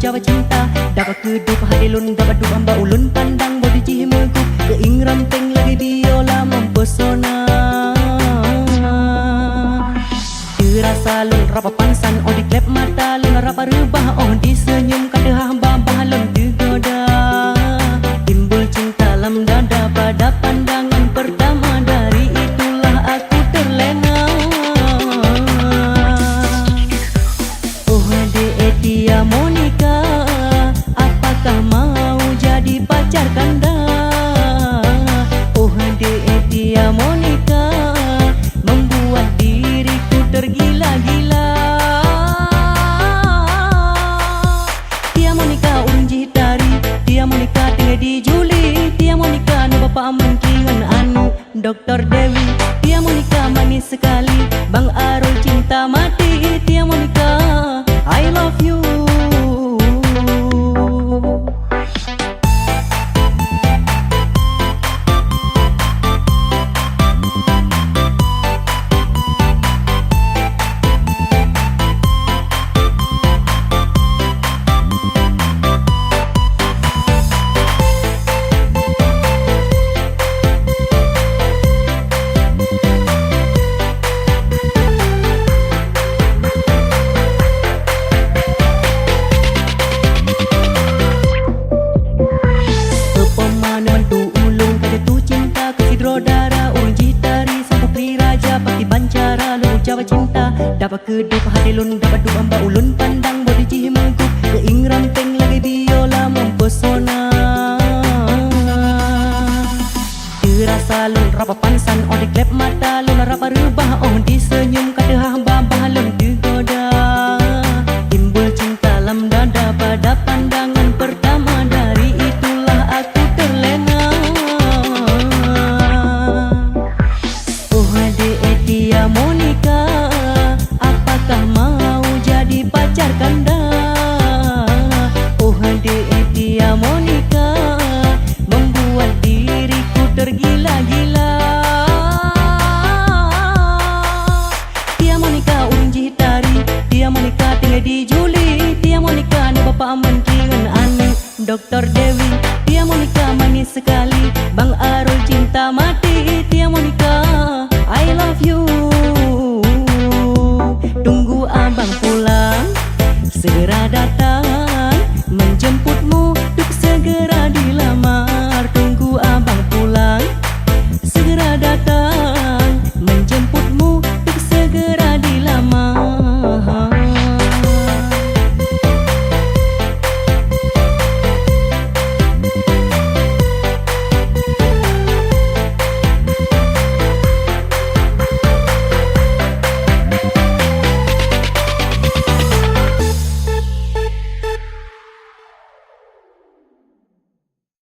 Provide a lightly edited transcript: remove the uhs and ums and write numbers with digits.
Jawa cinta dapat kedup hadilun dapat du amba ulun pandang bodi jihimuku keing ramping lagi biola mempesona dirasa lun rapa pansan oh di klep mata lun rapa rubah oh di senyum kadehah babah lun digoda timbul cinta lam dada pada pandangan pertama dari itulah aku terlena. Dia Monica, apakah mau jadi pacar kanda? Oh dia Monica, membuat diriku tergila-gila. Dia Monica urang jitari, dia Monica tinggal di Juli, dia Monica nu bapa mengkingan anu Dr. Dewi. Dia Monica manis sekali, Bang Arul cinta mati. Dia Monica I love you. Jawa cinta dapat kedup hadilun dapat du amba ulun pandang bodi jihimuku keing ramping lagi biola mempesona dirasa lun rapa pansan oh di klep mata lun rapa rubah oh di senyum kadehah babah lun digoda timbul cinta lam dada pada pandangan pertama dari itulah aku terlena. Oh dia Monica, apakah mau jadi pacar kanda? Oh dia Monica, membuat diriku tergila-gila. Dia Monica urang jitari, dia Monica tinggal di Juli, dia Monica nu bapa mengkingan anu Dr. Dewi.